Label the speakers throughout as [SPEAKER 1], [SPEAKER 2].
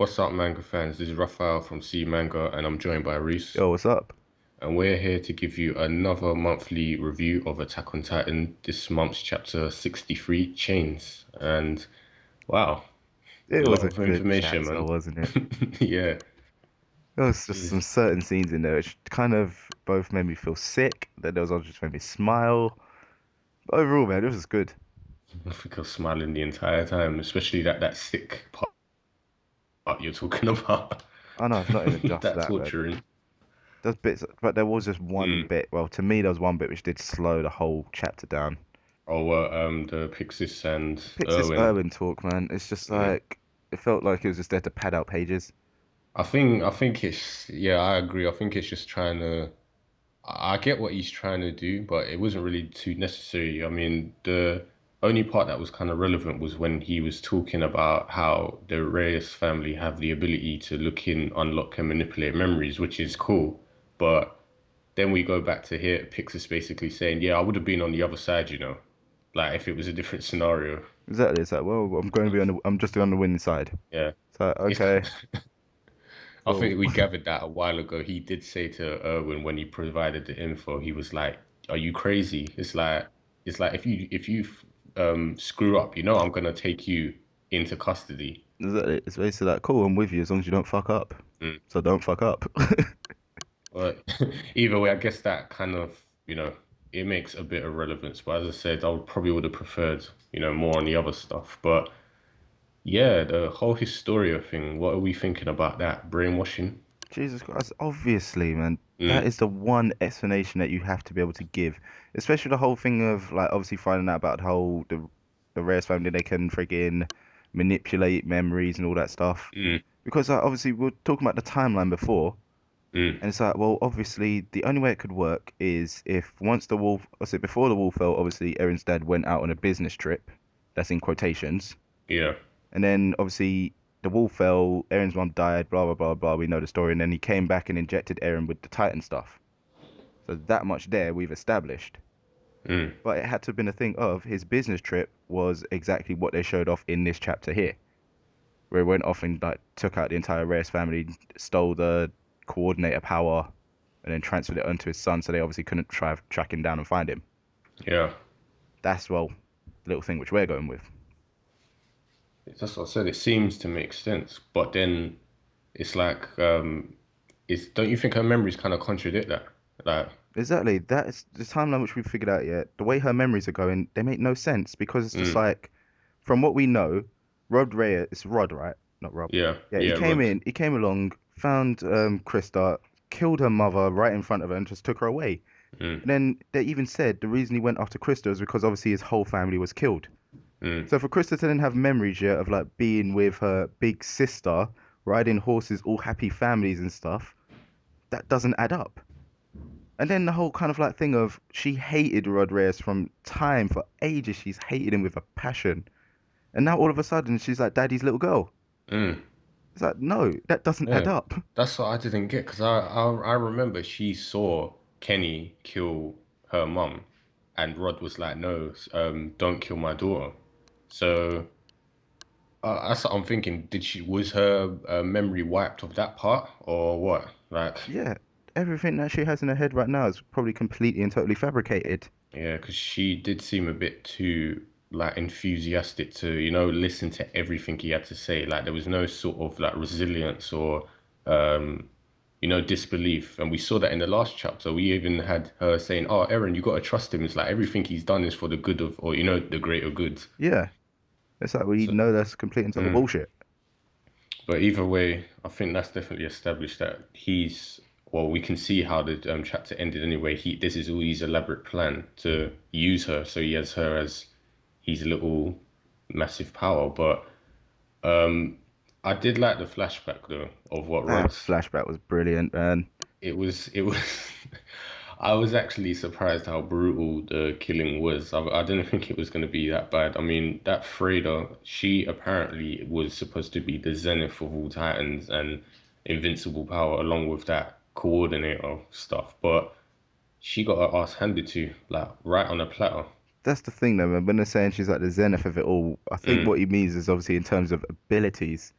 [SPEAKER 1] What's up, manga fans? This is Raphael from C Manga, and I'm joined by Reese.
[SPEAKER 2] Yo, what's up?
[SPEAKER 1] And we're here to give you another monthly review of Attack on Titan. This month's chapter 63, Chains. And wow, a
[SPEAKER 2] It
[SPEAKER 1] lot
[SPEAKER 2] was a
[SPEAKER 1] of
[SPEAKER 2] good
[SPEAKER 1] information,
[SPEAKER 2] chapter,
[SPEAKER 1] man.
[SPEAKER 2] wasn't it?
[SPEAKER 1] Yeah.
[SPEAKER 2] There was just some
[SPEAKER 1] Jeez.
[SPEAKER 2] certain scenes in there which kind of both made me feel sick, then there was others which made me smile. But overall, man, it was good.
[SPEAKER 1] I think I was smiling the entire time, especially that sick part you're talking about.
[SPEAKER 2] I know it's not even just
[SPEAKER 1] That
[SPEAKER 2] that, man.
[SPEAKER 1] torturing.
[SPEAKER 2] There's bits, but there was just one
[SPEAKER 1] Mm.
[SPEAKER 2] bit. Well, to me, there was one bit which did slow the whole chapter down.
[SPEAKER 1] Oh, the Pixis and
[SPEAKER 2] Picks this
[SPEAKER 1] Irwin.
[SPEAKER 2] Irwin talk, man. It's just
[SPEAKER 1] Mm.
[SPEAKER 2] like it felt like it was just there to pad out pages.
[SPEAKER 1] I think it's yeah, I agree. I think it's just trying to I get what he's trying to do, but it wasn't really too necessary. I mean, the only part that was kind of relevant was when he was talking about how the Reyes family have the ability to look in, unlock, and manipulate memories, which is cool. But then we go back to here, Pixis basically saying, "Yeah, I would have been on the other side, you know, like if it was a different scenario."
[SPEAKER 2] Exactly. It's like, well, I'm going to be on the, I'm just on the winning side.
[SPEAKER 1] Yeah,
[SPEAKER 2] It's like,
[SPEAKER 1] it's.
[SPEAKER 2] okay,
[SPEAKER 1] I
[SPEAKER 2] cool.
[SPEAKER 1] think we gathered that a while ago. He did say to Erwin when he provided the info, he was like, "Are you crazy?" It's like if you screw up, you know, I'm gonna take you into custody.
[SPEAKER 2] Exactly. It's basically like, cool, I'm with you as long as you don't fuck up.
[SPEAKER 1] Mm.
[SPEAKER 2] So don't fuck up.
[SPEAKER 1] But either way, I guess that kind of, it makes a bit of relevance. But as I said, probably would have preferred, more on the other stuff. But yeah, the whole Historia thing, what are we thinking about that? Brainwashing?
[SPEAKER 2] Jesus Christ, obviously, man, that
[SPEAKER 1] Mm,
[SPEAKER 2] is the one explanation that you have to be able to give. Especially the whole thing of like obviously finding out about the Reyes family, they can freaking manipulate memories and all that stuff.
[SPEAKER 1] mm,
[SPEAKER 2] Because obviously we are talking about the timeline before,
[SPEAKER 1] mm,
[SPEAKER 2] and it's like, well, obviously the only way it could work is if once the wolf, I said before the wolf fell, obviously Aaron's dad went out on a business trip. That's in quotations.
[SPEAKER 1] yeah,
[SPEAKER 2] And then obviously the wall fell, Aaron's mom died, blah blah blah blah. We know the story. And then he came back and injected Aaron with the Titan stuff. So that much there we've established.
[SPEAKER 1] mm,
[SPEAKER 2] But it had to have been a thing of his business trip was exactly what they showed off in this chapter here, where he went off and like took out the entire Reyes family, stole the coordinator power, and then transferred it onto his son. So they obviously couldn't try track him down and find him.
[SPEAKER 1] yeah.
[SPEAKER 2] That's well, the little thing which we're going with.
[SPEAKER 1] That's what I said. It seems to make sense, but then it's like, don't you think her memories kind of contradict that? Like,
[SPEAKER 2] Exactly. That is the timeline which we've figured out yet. The way her memories are going, they make no sense because it's just
[SPEAKER 1] mm,
[SPEAKER 2] like, from what we know, Rod Reyes, it's Rod, right? Not Rob.
[SPEAKER 1] yeah,
[SPEAKER 2] Yeah,
[SPEAKER 1] yeah, Rod,
[SPEAKER 2] he came along, found Krista, killed her mother right in front of her and just took her away.
[SPEAKER 1] mm,
[SPEAKER 2] And then they even said the reason he went after Krista is because obviously his whole family was killed.
[SPEAKER 1] mm,
[SPEAKER 2] So for Krista to then have memories yet of like being with her big sister, riding horses, all happy families and stuff, that doesn't add up. And then the whole kind of like thing of she hated Rodriguez from time for ages. She's hated him with a passion. And now all of a sudden she's like daddy's little girl.
[SPEAKER 1] mm,
[SPEAKER 2] It's like, no, that doesn't add
[SPEAKER 1] yeah.
[SPEAKER 2] up.
[SPEAKER 1] That's what I didn't get because I remember she saw Kenny kill her mum, and Rod was like, "No, don't kill my daughter." So that's what I'm thinking. Was her memory wiped of that part or what? Like,
[SPEAKER 2] Yeah, everything that she has in her head right now is probably completely and totally fabricated.
[SPEAKER 1] yeah, because she did seem a bit too like enthusiastic to, listen to everything he had to say. Like there was no sort of like resilience or um, disbelief. And we saw that in the last chapter. We even had her saying, "Oh, Aaron, you gotta trust him. It's like everything he's done is for the good of, or the greater good."
[SPEAKER 2] Yeah, it's like we
[SPEAKER 1] So,
[SPEAKER 2] know that's complete and total
[SPEAKER 1] mm.
[SPEAKER 2] bullshit.
[SPEAKER 1] But either way, I think that's definitely established that well, we can see how the chapter ended anyway. This is all his elaborate plan to use her, so he has her as his little massive power. But um, I did like the flashback though of what
[SPEAKER 2] That
[SPEAKER 1] Rod's.
[SPEAKER 2] flashback was brilliant, man.
[SPEAKER 1] It was. I was actually surprised how brutal the killing was. I didn't think it was going to be that bad. I mean, that Freda, she apparently was supposed to be the zenith of all Titans and invincible power, along with that coordinator stuff. But she got her ass handed to, like, right on a platter.
[SPEAKER 2] That's the thing though, man. When they're saying she's like the zenith of it all, I think
[SPEAKER 1] Mm,
[SPEAKER 2] what he means is obviously in terms of abilities.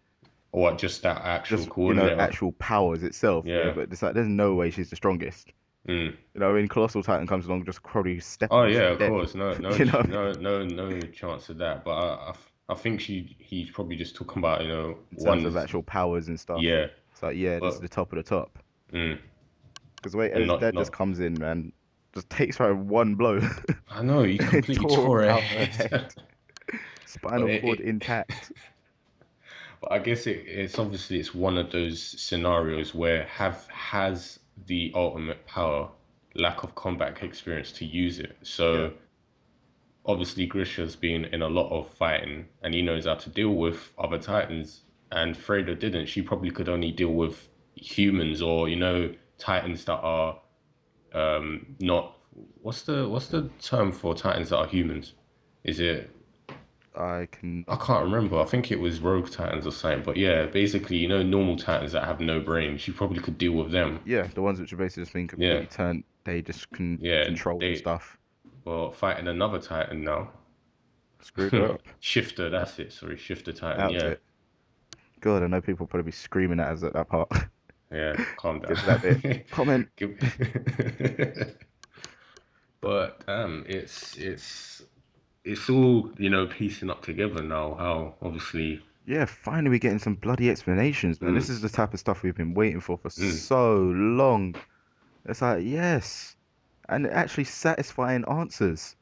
[SPEAKER 1] Or just that actual
[SPEAKER 2] Just, you know,
[SPEAKER 1] coordinator.
[SPEAKER 2] actual powers itself. Yeah,
[SPEAKER 1] Yeah.
[SPEAKER 2] but it's like there's no way she's the strongest.
[SPEAKER 1] Mm.
[SPEAKER 2] You know, when Colossal Titan comes along, just probably step
[SPEAKER 1] Oh
[SPEAKER 2] on
[SPEAKER 1] yeah,
[SPEAKER 2] she's
[SPEAKER 1] of
[SPEAKER 2] dead.
[SPEAKER 1] course. No, no,
[SPEAKER 2] You know,
[SPEAKER 1] no chance of that. But I think he's probably just talking about,
[SPEAKER 2] in terms of
[SPEAKER 1] one's,
[SPEAKER 2] actual powers and stuff.
[SPEAKER 1] yeah,
[SPEAKER 2] It's like, yeah, this is
[SPEAKER 1] but
[SPEAKER 2] the top of the top.
[SPEAKER 1] mm,
[SPEAKER 2] Because the way
[SPEAKER 1] and
[SPEAKER 2] Ellie's
[SPEAKER 1] not
[SPEAKER 2] dad just
[SPEAKER 1] not.
[SPEAKER 2] comes in, man, just takes her in one blow.
[SPEAKER 1] I know he
[SPEAKER 2] It
[SPEAKER 1] completely
[SPEAKER 2] tore
[SPEAKER 1] tore her
[SPEAKER 2] out her
[SPEAKER 1] head.
[SPEAKER 2] head,
[SPEAKER 1] But
[SPEAKER 2] spinal cord intact.
[SPEAKER 1] but I guess it's obviously it's one of those scenarios where have has the ultimate power, lack of combat experience to use it.
[SPEAKER 2] Yeah,
[SPEAKER 1] So obviously Grisha's been in a lot of fighting and he knows how to deal with other Titans. And Freda didn't. She probably could only deal with humans or, Titans that are not what's the term for Titans that are humans? Is it
[SPEAKER 2] I
[SPEAKER 1] I
[SPEAKER 2] cannot.
[SPEAKER 1] can't remember. I think it was Rogue Titans or something. But yeah, basically, normal Titans that have no brain. She probably could deal with them.
[SPEAKER 2] Yeah, the ones which are basically just being
[SPEAKER 1] Yeah,
[SPEAKER 2] completely turned, they just can
[SPEAKER 1] yeah.
[SPEAKER 2] control and
[SPEAKER 1] They
[SPEAKER 2] stuff.
[SPEAKER 1] were fighting another Titan now.
[SPEAKER 2] Screwed her up.
[SPEAKER 1] Shifter, that's it. Sorry, Shifter Titan.
[SPEAKER 2] That was
[SPEAKER 1] Yeah,
[SPEAKER 2] it. God, I know people probably be screaming at us at that part.
[SPEAKER 1] yeah. Calm
[SPEAKER 2] Get to that bit.
[SPEAKER 1] down.
[SPEAKER 2] Comment.
[SPEAKER 1] Give- But it's all piecing up together now. How obviously,
[SPEAKER 2] Yeah, finally we're getting some bloody explanations, man. This
[SPEAKER 1] mm,
[SPEAKER 2] is the type of stuff we've been waiting for
[SPEAKER 1] mm.
[SPEAKER 2] so long. It's like, yes, and actually satisfying answers.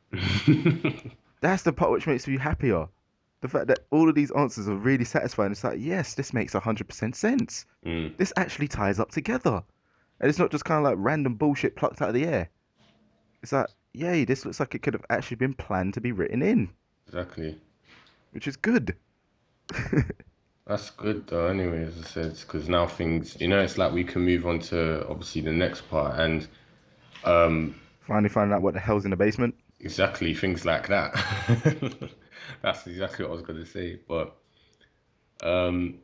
[SPEAKER 2] That's the part which makes me happier. The fact that all of these answers are really satisfying. It's like, yes, this makes 100% sense.
[SPEAKER 1] Mm,
[SPEAKER 2] This actually ties up together. And it's not just kind of like random bullshit plucked out of the air. It's like, yay, this looks like it could have actually been planned to be written in,
[SPEAKER 1] exactly.
[SPEAKER 2] which is good.
[SPEAKER 1] That's good though, anyway, as I said, because now things, it's like we can move on to obviously the next part and um
[SPEAKER 2] Finally finding out what the hell's in the basement.
[SPEAKER 1] exactly things like that. That's exactly what I was gonna say. But um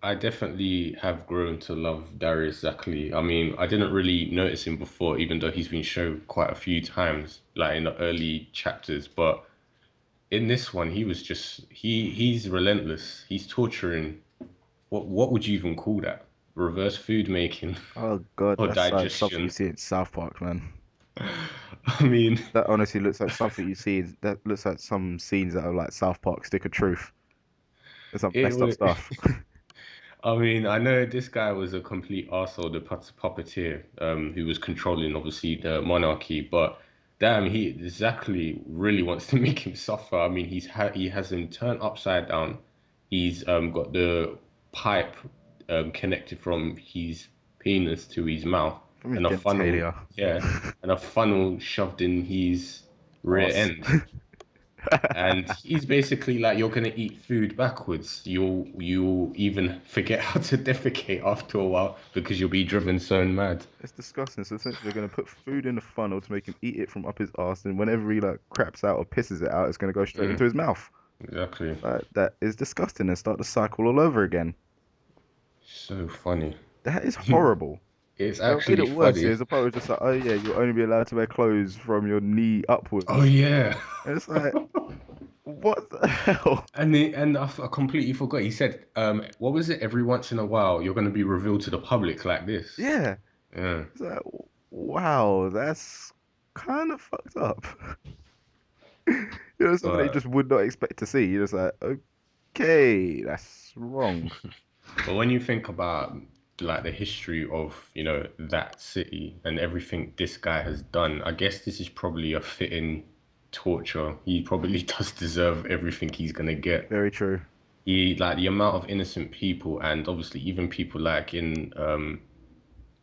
[SPEAKER 1] I definitely have grown to love Darius Zachary. I mean, I didn't really notice him before, even though he's been shown quite a few times, like in the early chapters. But in this one, he was just he's relentless. He's torturing. What would you even call that? Reverse food making
[SPEAKER 2] Oh God,
[SPEAKER 1] or
[SPEAKER 2] that's like something you
[SPEAKER 1] digestion?
[SPEAKER 2] see in South Park, man.
[SPEAKER 1] I mean,
[SPEAKER 2] That honestly looks like something you see. That looks like some scenes out of like South Park Stick of Truth. There's some
[SPEAKER 1] it
[SPEAKER 2] messed up
[SPEAKER 1] was.
[SPEAKER 2] stuff.
[SPEAKER 1] I mean, I know this guy was a complete arsehole, the puppeteer, who was controlling obviously the monarchy, but damn, he exactly really wants to make him suffer. I mean, he has him turned upside down. He's got the pipe connected from his penis to his mouth,
[SPEAKER 2] From his
[SPEAKER 1] and a funnel,
[SPEAKER 2] genitalia.
[SPEAKER 1] yeah, and a funnel shoved in his rear
[SPEAKER 2] Arse.
[SPEAKER 1] end. And he's basically like, you're gonna eat food backwards. You'll even forget how to defecate after a while because you'll be driven so mad.
[SPEAKER 2] It's disgusting. So essentially, they're gonna put food in the funnel to make him eat it from up his arse, and whenever he like craps out or pisses it out, it's gonna go straight
[SPEAKER 1] Mm,
[SPEAKER 2] into his mouth.
[SPEAKER 1] exactly.
[SPEAKER 2] That is disgusting, and start the cycle all over again.
[SPEAKER 1] So funny.
[SPEAKER 2] That is horrible.
[SPEAKER 1] It's
[SPEAKER 2] What made
[SPEAKER 1] actually
[SPEAKER 2] it worse
[SPEAKER 1] funny.
[SPEAKER 2] is the part was just like, oh yeah, you'll only be allowed to wear clothes from your knee
[SPEAKER 1] Oh
[SPEAKER 2] upwards.
[SPEAKER 1] yeah.
[SPEAKER 2] And it's like, what the hell?
[SPEAKER 1] And I completely forgot. He said, what was it? Every once in a while, you're gonna be revealed to the public like this.
[SPEAKER 2] Yeah.
[SPEAKER 1] Yeah.
[SPEAKER 2] It's like, wow, that's kind of fucked up. You know, something that you
[SPEAKER 1] But
[SPEAKER 2] just would not expect to see. You're just like, okay, that's wrong.
[SPEAKER 1] But when you think about like the history of, that city and everything this guy has done, I guess this is probably a fitting torture. He probably does deserve everything he's gonna get.
[SPEAKER 2] Very true.
[SPEAKER 1] He like the amount of innocent people and obviously even people like in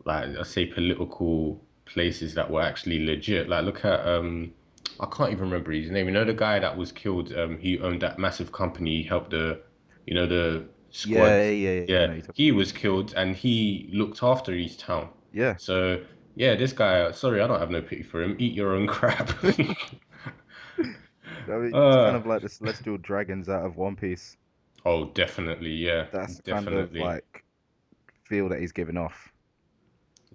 [SPEAKER 1] like I say political places that were actually legit. Like look at I can't even remember his name. You know the guy that was killed, he owned that massive company, he helped the
[SPEAKER 2] Yeah,
[SPEAKER 1] squad.
[SPEAKER 2] yeah, yeah, yeah. I
[SPEAKER 1] Yeah,
[SPEAKER 2] know you're talking
[SPEAKER 1] he
[SPEAKER 2] about.
[SPEAKER 1] was killed and he looked after his town.
[SPEAKER 2] Yeah.
[SPEAKER 1] So yeah, this guy, sorry, I don't have no pity for him. Eat your own crap.
[SPEAKER 2] I mean, it's kind
[SPEAKER 1] uh
[SPEAKER 2] of like the celestial dragons out of One Piece.
[SPEAKER 1] oh definitely, yeah,
[SPEAKER 2] That's the kind of
[SPEAKER 1] definitely.
[SPEAKER 2] like feel that he's giving off.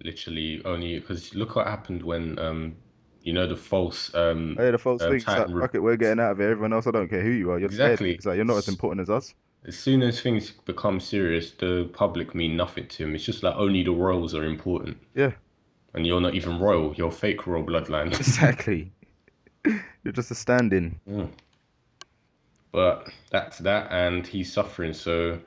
[SPEAKER 1] Literally only because look what happened when the false
[SPEAKER 2] Hey, the false thing, it's like,
[SPEAKER 1] Titan
[SPEAKER 2] fuck it, we're getting out of here. Everyone else, I don't care who you are, you're dead.
[SPEAKER 1] exactly.
[SPEAKER 2] It's like, you're not as important as us.
[SPEAKER 1] as soon as things become serious, the public mean nothing to him. It's just like only the royals are important,
[SPEAKER 2] Yeah,
[SPEAKER 1] and you're not even royal. You're fake royal bloodline.
[SPEAKER 2] exactly. You're just a stand-in.
[SPEAKER 1] Mm. But that's that, and he's suffering. So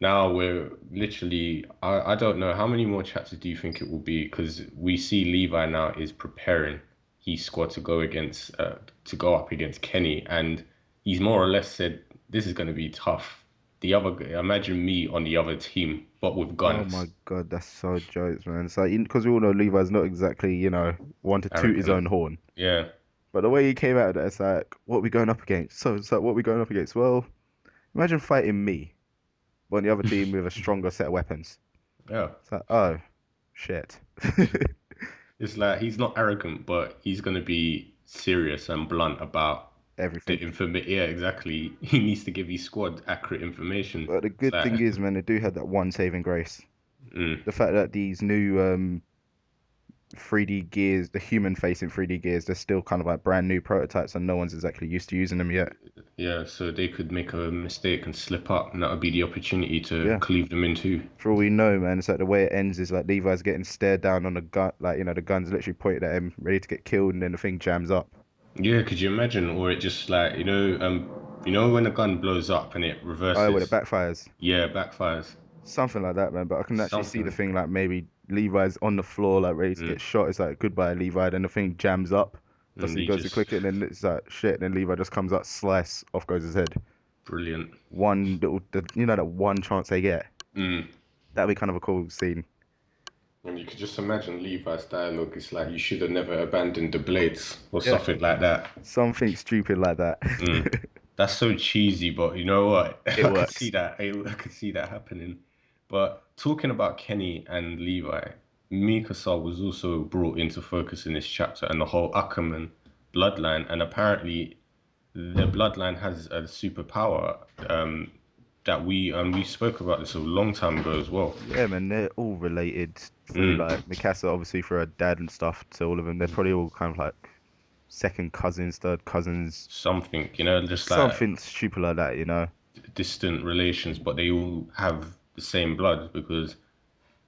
[SPEAKER 1] now we're literally, I don't know how many more chapters do you think it will be? Because we see Levi now is preparing his squad to go up against Kenny, and he's more or less said this is going to be tough. Imagine me on the other team, but with
[SPEAKER 2] Oh
[SPEAKER 1] guns,
[SPEAKER 2] my God, that's so jokes, man. It's like because we all know Levi's not exactly, one to toot his
[SPEAKER 1] arrogant.
[SPEAKER 2] own horn.
[SPEAKER 1] Yeah,
[SPEAKER 2] But the way he came out of that, it's like, what are we going up against? So it's like, what are we going up against? Well, imagine fighting me, but on the other team with a stronger set of weapons.
[SPEAKER 1] yeah.
[SPEAKER 2] It's like, oh, shit.
[SPEAKER 1] It's like he's not arrogant, but he's going to be serious and blunt about the
[SPEAKER 2] Everything.
[SPEAKER 1] information. Yeah, exactly. He needs to give his squad accurate information.
[SPEAKER 2] But the
[SPEAKER 1] It's
[SPEAKER 2] good thing
[SPEAKER 1] like,
[SPEAKER 2] is, man, they do have that one saving grace.
[SPEAKER 1] mm,
[SPEAKER 2] The fact that these new 3D gears, the human facing 3D gears, they're still kind of like brand new prototypes and no one's exactly used to using them yet.
[SPEAKER 1] yeah, so they could make a mistake and slip up, and that would be the opportunity to
[SPEAKER 2] Yeah.
[SPEAKER 1] cleave them in two.
[SPEAKER 2] For all we know, man, it's like the way it ends is like Levi's getting stared down on a gun, like, the gun's literally pointed at him, ready to get killed, and then the thing jams up.
[SPEAKER 1] Yeah, could you imagine? Or it just like, when a gun blows up and it
[SPEAKER 2] Oh, when it
[SPEAKER 1] reverses.
[SPEAKER 2] backfires.
[SPEAKER 1] Yeah, backfires.
[SPEAKER 2] Something like that, man. But I can actually see the
[SPEAKER 1] Something.
[SPEAKER 2] thing like maybe Levi's on the floor, like ready to
[SPEAKER 1] Mm,
[SPEAKER 2] get shot. It's like goodbye, Levi. Then the thing jams up.
[SPEAKER 1] and
[SPEAKER 2] Dusty
[SPEAKER 1] he
[SPEAKER 2] goes to
[SPEAKER 1] just
[SPEAKER 2] click it, and then it's like shit. And then Levi just comes out, slice, off goes his head.
[SPEAKER 1] brilliant.
[SPEAKER 2] One little, that one chance they get.
[SPEAKER 1] Mm.
[SPEAKER 2] That'd be kind of a cool scene.
[SPEAKER 1] And you could just imagine Levi's dialogue. It's like you should have never abandoned the blades or
[SPEAKER 2] Yeah,
[SPEAKER 1] something like that.
[SPEAKER 2] something stupid like that.
[SPEAKER 1] Mm. That's so cheesy, but you know what?
[SPEAKER 2] It
[SPEAKER 1] I could see
[SPEAKER 2] works.
[SPEAKER 1] that. I could see that happening. But talking about Kenny and Levi, Mikasa was also brought into focus in this chapter, and the whole Ackerman bloodline. And apparently, the bloodline has a superpower that we spoke about this a long time ago as well.
[SPEAKER 2] Yeah, man, they're all related through
[SPEAKER 1] Mm.
[SPEAKER 2] like Mikasa, obviously through her dad and stuff. To all of them, they're probably all kind of like second cousins, third cousins,
[SPEAKER 1] Something, just like
[SPEAKER 2] something stupid like that.
[SPEAKER 1] distant relations, but they all have the same blood because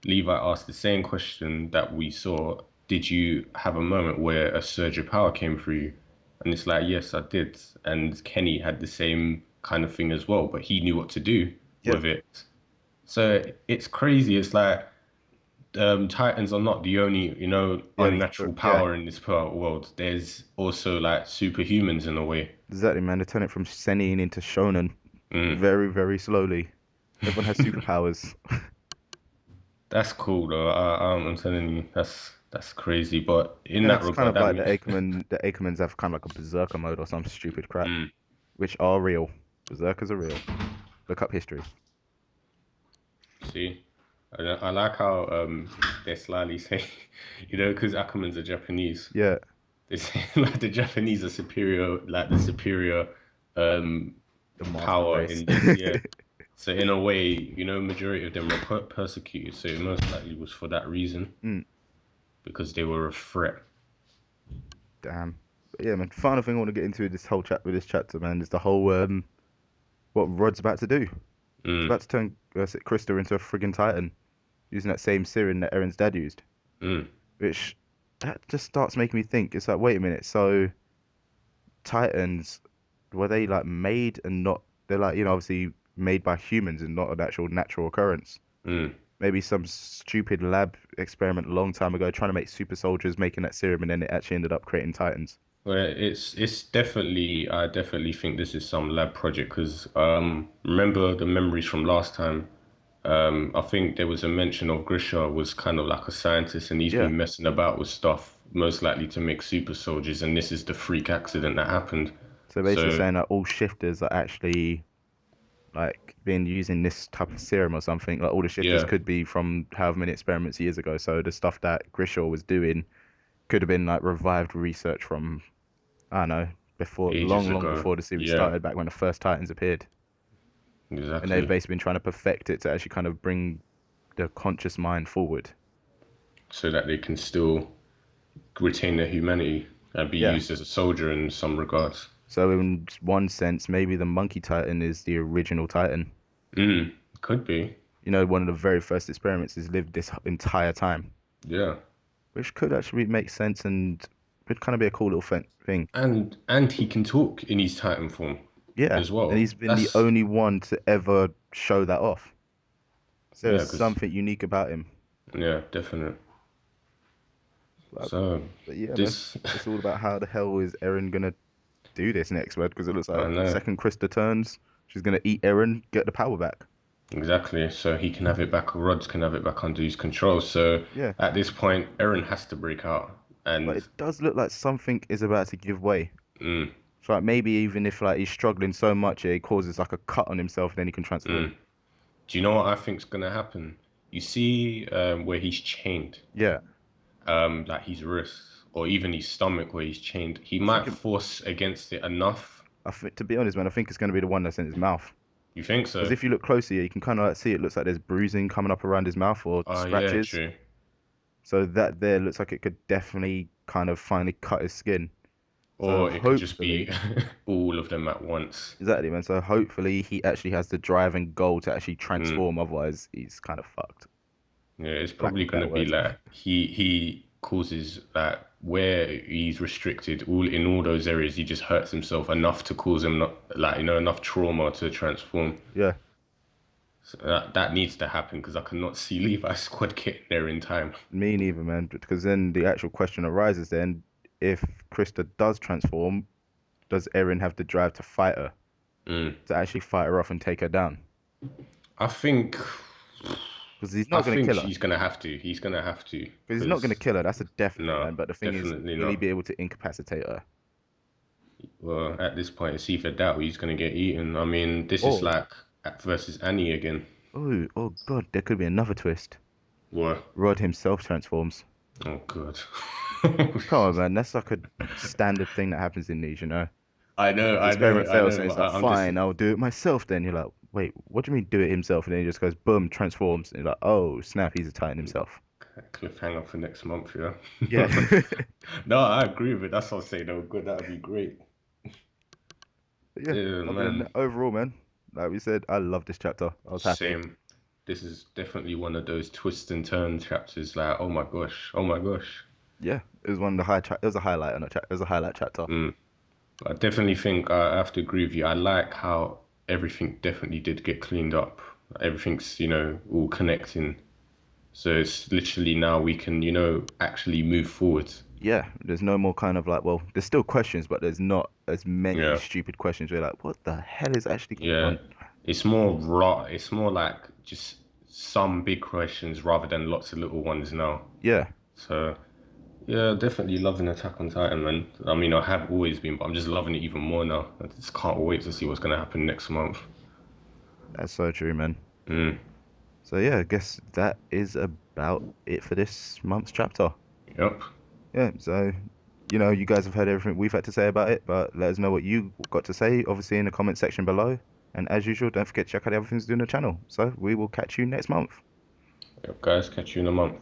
[SPEAKER 1] Levi asked the same question that we saw. Did you have a moment where a surge of power came through you? And it's like, yes, I did. And Kenny had the same kind of thing as well, but he knew what to do
[SPEAKER 2] Yeah,
[SPEAKER 1] with it. So it's crazy. It's like Titans are not the only,
[SPEAKER 2] the only,
[SPEAKER 1] unnatural
[SPEAKER 2] yeah,
[SPEAKER 1] power in this world. There's also like superhumans in a way.
[SPEAKER 2] exactly, man. They turn it from senin into shonen
[SPEAKER 1] Mm.
[SPEAKER 2] very, very slowly. Everyone has superpowers.
[SPEAKER 1] That's cool though. I'm telling you, that's crazy. But in
[SPEAKER 2] Yeah,
[SPEAKER 1] that
[SPEAKER 2] it's kind
[SPEAKER 1] regard,
[SPEAKER 2] of
[SPEAKER 1] that
[SPEAKER 2] like
[SPEAKER 1] means,
[SPEAKER 2] The Ackermans have kind of like a berserker mode or some stupid crap,
[SPEAKER 1] mm,
[SPEAKER 2] which are real. Berserkers are real. Look up history.
[SPEAKER 1] see, I like how they slyly say, because Ackermans are Japanese.
[SPEAKER 2] Yeah,
[SPEAKER 1] They say like the Japanese are superior, like the superior um
[SPEAKER 2] the master
[SPEAKER 1] power
[SPEAKER 2] race.
[SPEAKER 1] in this. Yeah. So in a way, majority of them were persecuted. So it most likely was for that reason
[SPEAKER 2] Mm,
[SPEAKER 1] because they were a threat.
[SPEAKER 2] damn. But yeah, man. Final thing I want to get into this whole chat with this chapter, man, is the whole what Rod's about to do. He's
[SPEAKER 1] Mm,
[SPEAKER 2] about to turn Krista into a friggin' Titan using that same serum that Eren's dad used.
[SPEAKER 1] mm,
[SPEAKER 2] Which that just starts making me think. It's like, wait a minute. So Titans, were they like made and not? They're like, obviously made by humans and not an actual natural occurrence.
[SPEAKER 1] mm.
[SPEAKER 2] Maybe some stupid lab experiment a long time ago trying to make super soldiers making that serum and then it actually ended up creating Titans.
[SPEAKER 1] Well, it's definitely I definitely think this is some lab project because remember the memories from last time. I think there was a mention of Grisha was kind of like a scientist and he's
[SPEAKER 2] Yeah.
[SPEAKER 1] been messing about with stuff most likely to make super soldiers and this is the freak accident that happened.
[SPEAKER 2] So basically
[SPEAKER 1] So
[SPEAKER 2] saying that all shifters are actually like being using this type of serum or something. Like all the shifters
[SPEAKER 1] yeah,
[SPEAKER 2] could be from however many experiments years ago. So the stuff that Grishaw was doing could have been like revived research from, I don't know, before
[SPEAKER 1] ages
[SPEAKER 2] long, long
[SPEAKER 1] ago.
[SPEAKER 2] before the series
[SPEAKER 1] Yeah,
[SPEAKER 2] started, back when the first Titans appeared. And they've
[SPEAKER 1] exactly.
[SPEAKER 2] basically been trying to perfect it to actually kind of bring the conscious mind forward.
[SPEAKER 1] So that they can still retain their humanity and be
[SPEAKER 2] Yeah.
[SPEAKER 1] used as a soldier in some regards.
[SPEAKER 2] So in one sense, maybe the Monkey Titan is the original Titan.
[SPEAKER 1] Could be.
[SPEAKER 2] You know, one of the very first experiments is lived this entire time,
[SPEAKER 1] Yeah.
[SPEAKER 2] which could actually make sense and could kind of be a cool little thing.
[SPEAKER 1] And he can talk in his Titan form
[SPEAKER 2] Yeah,
[SPEAKER 1] as
[SPEAKER 2] and
[SPEAKER 1] well.
[SPEAKER 2] he's been the
[SPEAKER 1] That's
[SPEAKER 2] only one to ever show that off. So
[SPEAKER 1] yeah,
[SPEAKER 2] there's
[SPEAKER 1] because
[SPEAKER 2] something unique about him.
[SPEAKER 1] yeah, definitely.
[SPEAKER 2] But,
[SPEAKER 1] So
[SPEAKER 2] but yeah, man,
[SPEAKER 1] this
[SPEAKER 2] it's all about how the hell is Eren gonna do this next, man? Because it looks
[SPEAKER 1] I
[SPEAKER 2] like
[SPEAKER 1] know.
[SPEAKER 2] second Krista turns, she's gonna eat Eren, get the power back.
[SPEAKER 1] Exactly. So he can have it back, Rods can have it back under his control. So
[SPEAKER 2] Yeah,
[SPEAKER 1] at this point, Eren has to break out.
[SPEAKER 2] but
[SPEAKER 1] And
[SPEAKER 2] it does look like something is about to give way.
[SPEAKER 1] mm,
[SPEAKER 2] So like maybe even if like he's struggling so much, it causes like a cut on himself, then he can transform.
[SPEAKER 1] mm. Do you know what I think's gonna happen? You see where he's chained,
[SPEAKER 2] Yeah,
[SPEAKER 1] like his wrists or even his stomach where he's chained. He
[SPEAKER 2] I think
[SPEAKER 1] might force against it enough.
[SPEAKER 2] I think to be honest, man, I think it's gonna be the one that's in his mouth.
[SPEAKER 1] You think
[SPEAKER 2] Because
[SPEAKER 1] so?
[SPEAKER 2] if you look closer, you can kind of like see it looks like there's bruising coming up around his mouth or
[SPEAKER 1] Oh yeah,
[SPEAKER 2] scratches.
[SPEAKER 1] true.
[SPEAKER 2] So that there looks like it could definitely kind of finally cut his skin. So
[SPEAKER 1] Or it could just
[SPEAKER 2] hopefully,
[SPEAKER 1] be all of them at once.
[SPEAKER 2] exactly, man. So hopefully he actually has the drive and goal to actually
[SPEAKER 1] Mm.
[SPEAKER 2] transform. Otherwise, he's kind of fucked,
[SPEAKER 1] Yeah, it's
[SPEAKER 2] for lack of
[SPEAKER 1] probably
[SPEAKER 2] a better
[SPEAKER 1] gonna be
[SPEAKER 2] word.
[SPEAKER 1] like he causes that where he's restricted all in all those areas, he just hurts himself enough to cause him not like enough trauma to transform.
[SPEAKER 2] Yeah,
[SPEAKER 1] So that needs to happen because I cannot see Levi's squad getting there in time.
[SPEAKER 2] me neither, man. Because then the actual question arises: then, if Krista does transform, does Eren have the drive to fight her,
[SPEAKER 1] Mm.
[SPEAKER 2] to actually fight her off and take her down?
[SPEAKER 1] I think
[SPEAKER 2] Because he's
[SPEAKER 1] I
[SPEAKER 2] not gonna
[SPEAKER 1] think
[SPEAKER 2] kill her.
[SPEAKER 1] she's gonna have to. He's gonna have to
[SPEAKER 2] Because he's not gonna
[SPEAKER 1] because
[SPEAKER 2] kill her. That's a definite,
[SPEAKER 1] no,
[SPEAKER 2] man. But the thing is,
[SPEAKER 1] definitely
[SPEAKER 2] will he
[SPEAKER 1] not.
[SPEAKER 2] be able to incapacitate her?
[SPEAKER 1] Well, at this point, it's either that or he's gonna get eaten. I mean, this is
[SPEAKER 2] Or
[SPEAKER 1] like versus Annie again.
[SPEAKER 2] oh God, there could be another twist.
[SPEAKER 1] What?
[SPEAKER 2] Rod himself transforms.
[SPEAKER 1] Oh God.
[SPEAKER 2] Come on, man. That's like a standard thing that happens in these, you know. The
[SPEAKER 1] I know,
[SPEAKER 2] experiment
[SPEAKER 1] I
[SPEAKER 2] fails,
[SPEAKER 1] know,
[SPEAKER 2] and
[SPEAKER 1] but
[SPEAKER 2] he's like,
[SPEAKER 1] I'm just
[SPEAKER 2] "Fine, I'll do it myself." Then you're like, "Wait, what do you mean do it himself?" And then he just goes, "Boom," transforms, and you're like, "Oh, snap, he's a Titan himself."
[SPEAKER 1] cliffhanger for next month, yeah.
[SPEAKER 2] Yeah,
[SPEAKER 1] No, I agree with it. That's what I'm saying. Oh, good, that'd be great.
[SPEAKER 2] but yeah.
[SPEAKER 1] Yeah,
[SPEAKER 2] Other than
[SPEAKER 1] man.
[SPEAKER 2] that, overall, man, like we said, I love this chapter. I was happy.
[SPEAKER 1] Same. This is definitely one of those twist and turn chapters. Like, oh my gosh, oh my gosh.
[SPEAKER 2] Yeah, it was one of the high. It was a highlight on a chapter. It was a highlight chapter.
[SPEAKER 1] Mm. I definitely think I have to agree with you. I like how everything definitely did get cleaned up. Everything's, all connecting. So it's literally now we can, actually move forward.
[SPEAKER 2] Yeah, there's no more kind of like, well, there's still questions, but there's not as many
[SPEAKER 1] Yeah.
[SPEAKER 2] stupid questions. Where you're like, what the hell is actually going
[SPEAKER 1] Yeah.
[SPEAKER 2] on?
[SPEAKER 1] It's more raw. It's more like just some big questions rather than lots of little ones now.
[SPEAKER 2] Yeah,
[SPEAKER 1] So yeah, definitely loving Attack on Titan, man. I mean, I have always been, but I'm just loving it even more now. I just can't wait to see what's gonna happen next month.
[SPEAKER 2] that's so true, man.
[SPEAKER 1] Mm.
[SPEAKER 2] So yeah, I guess that is about it for this month's chapter.
[SPEAKER 1] Yep.
[SPEAKER 2] Yeah, so you guys have heard everything we've had to say about it, but let us know what you got to say, obviously in the comment section below. And as usual, don't forget to check out the other things doing the channel. So we will catch you next month.
[SPEAKER 1] Yep, guys. Catch you in a month.